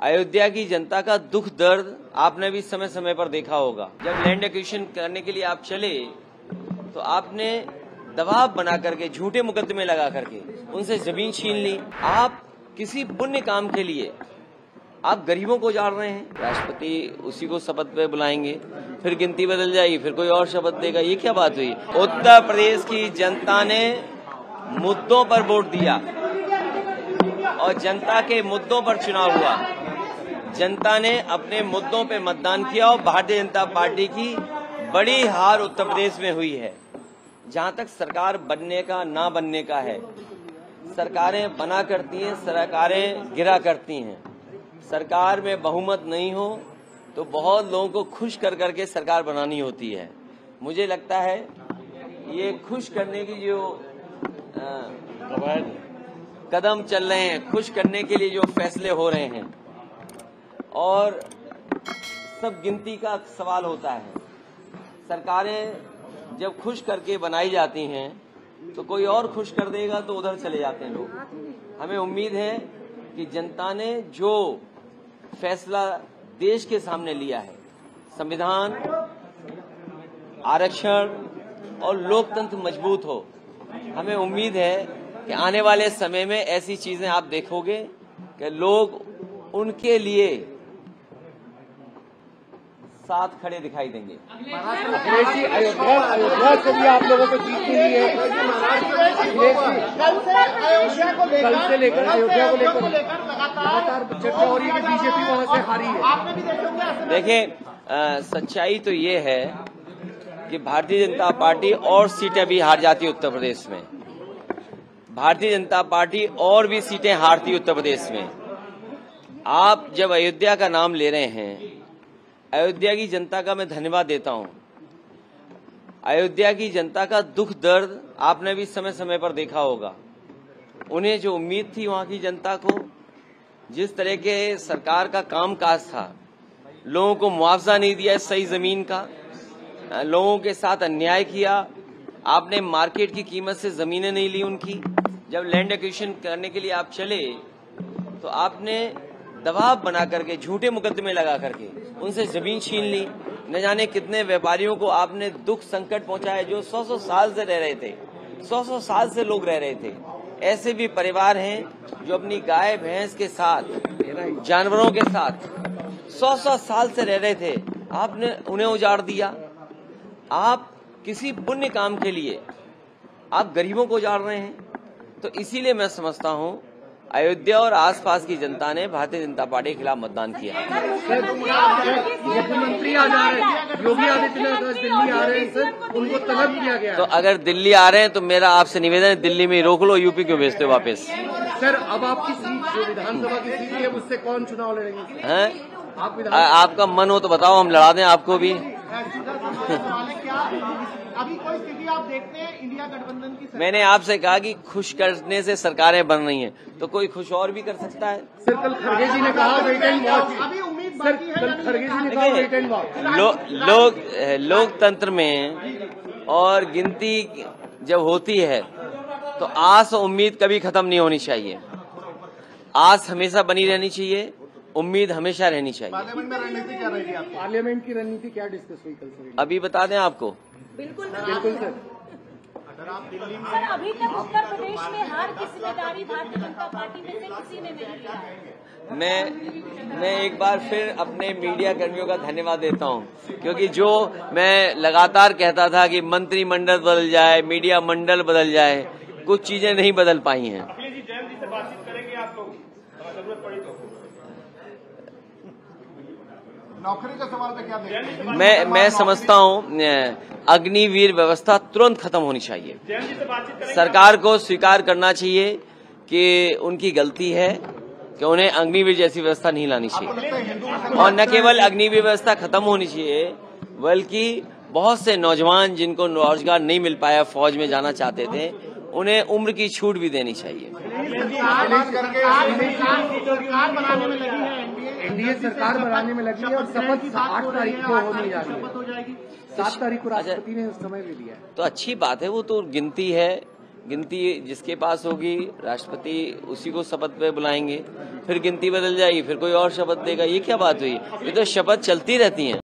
अयोध्या की जनता का दुख दर्द आपने भी समय समय पर देखा होगा। जब लैंड एक्विजिशन करने के लिए आप चले तो आपने दबाव बना करके, झूठे मुकदमे लगा करके उनसे जमीन छीन ली। आप किसी पुण्य काम के लिए आप गरीबों को उजाड़ रहे हैं। राष्ट्रपति उसी को शपथ पे बुलाएंगे, फिर गिनती बदल जाएगी, फिर कोई और शपथ देगा। ये क्या बात हुई? उत्तर प्रदेश की जनता ने मुद्दों पर वोट दिया और जनता के मुद्दों पर चुनाव हुआ। जनता ने अपने मुद्दों पे मतदान किया और भारतीय जनता पार्टी की बड़ी हार उत्तर प्रदेश में हुई है। जहां तक सरकार बनने का ना बनने का है, सरकारें बना करती हैं, सरकारें गिरा करती हैं। सरकार में बहुमत नहीं हो तो बहुत लोगों को खुश कर करके सरकार बनानी होती है। मुझे लगता है ये खुश करने की जो कदम चल रहे हैं, खुश करने के लिए जो फैसले हो रहे हैं, और सब गिनती का सवाल होता है। सरकारें जब खुश करके बनाई जाती हैं तो कोई और खुश कर देगा तो उधर चले जाते हैं लोग। हमें उम्मीद है कि जनता ने जो फैसला देश के सामने लिया है, संविधान, आरक्षण और लोकतंत्र मजबूत हो, हमें उम्मीद है कि आने वाले समय में ऐसी चीजें आप देखोगे कि लोग उनके लिए साथ खड़े दिखाई देंगे। अयोध्या से भी आप लोगों को जीत मिली है। कल से लेकर अयोध्या को लेकर लगातार चर्चा हो रही है कि बीजेपी वहां से हारी है। देखिए, सच्चाई तो ये है कि भारतीय जनता पार्टी और सीटें भी हार जाती उत्तर प्रदेश में। भारतीय जनता पार्टी और भी सीटें हारती उत्तर प्रदेश में। आप जब अयोध्या का नाम ले रहे हैं, अयोध्या की जनता का मैं धन्यवाद देता हूं। अयोध्या की जनता का दुख दर्द आपने भी समय समय पर देखा होगा। उन्हें जो उम्मीद थी वहां की जनता को, जिस तरह के सरकार का कामकाज था, लोगों को मुआवजा नहीं दिया सही जमीन का, लोगों के साथ अन्याय किया, आपने मार्केट की कीमत से जमीनें नहीं ली उनकी। जब लैंड एक्विजिशन करने के लिए आप चले तो आपने दबाव बना करके, झूठे मुकदमे लगा करके उनसे जमीन छीन ली। न जाने कितने व्यापारियों को आपने दुख संकट पहुंचाया जो 100-100 साल से रह रहे थे, 100-100 साल से लोग रह रहे थे। ऐसे भी परिवार हैं जो अपनी गाय भैंस के साथ, जानवरों के साथ 100-100 साल से रह रहे थे, आपने उन्हें उजाड़ दिया। आप किसी पुण्य काम के लिए आप गरीबों को उजाड़ रहे हैं। तो इसीलिए मैं समझता हूं अयोध्या और आसपास की जनता ने भारतीय जनता पार्टी के खिलाफ मतदान किया। मुख्यमंत्री आ जा रहे हैं, योगी आदित्यनाथ दिल्ली आ रहे हैं सर, उनको तलब किया गया। तो अगर दिल्ली आ रहे हैं तो मेरा आपसे निवेदन है, दिल्ली में रोक लो, यूपी क्यों भेजते हो वापस? सर, अब आपकी सीट जो विधानसभा की सीट है उससे कौन चुनाव लड़ेंगे? हैं? आपका मन हो तो बताओ, हम लड़ा दें आपको भी। अभी कोई स्थिति आप देखते हैं इंडिया गठबंधन की? मैंने आपसे कहा कि खुश करने से सरकारें बन रही हैं, तो कोई खुश और भी कर सकता है। सर, कल खड़गे जी ने कहा वेट एंड वॉच। अभी उम्मीद बाकी है। कल खड़गे जी ने कहा वेट एंड वॉच। लोकतंत्र में और गिनती जब होती है तो आस और उम्मीद कभी खत्म नहीं होनी चाहिए। आस हमेशा बनी रहनी चाहिए, उम्मीद हमेशा रहनी चाहिए। पार्लियामेंट में रणनीति क्या रहेगी आपकी? पार्लियामेंट की रणनीति क्या डिस्कस हुई कल से? अभी बता दें आपको। बिल्कुल सर। अगर आप दिल्ली में, सर, अभी तक उत्तर प्रदेश में हार की जिम्मेदारी भारतीय जनता पार्टी में से किसी ने नहीं लिया है। मैं एक बार फिर अपने मीडिया कर्मियों का धन्यवाद देता हूं, क्योंकि जो मैं लगातार कहता था कि मंत्रिमंडल बदल जाए, मीडिया मंडल बदल जाए, कुछ चीजें नहीं बदल पाई हैं। नौकरी का सवाल क्या देखते? मैं समझता हूं अग्निवीर व्यवस्था तुरंत खत्म होनी चाहिए। सरकार को स्वीकार करना चाहिए कि उनकी गलती है कि उन्हें अग्निवीर जैसी व्यवस्था नहीं लानी चाहिए। और न केवल अग्निवीर व्यवस्था खत्म होनी चाहिए, बल्कि बहुत से नौजवान जिनको रोजगार नहीं मिल पाया, फौज में जाना चाहते थे, उन्हें उम्र की छूट भी देनी चाहिए। एनडीए सरकार बनाने में लगी है और शपथ 8 तारीख को होने जा रही है। 7 तारीख को राष्ट्रपति ने समय भी दिया है। तो अच्छी बात है, वो तो गिनती है, गिनती जिसके पास होगी राष्ट्रपति उसी को शपथ पे बुलाएंगे, फिर गिनती बदल जाएगी, फिर कोई और शपथ देगा। ये क्या बात हुई? ये तो शपथ चलती रहती है।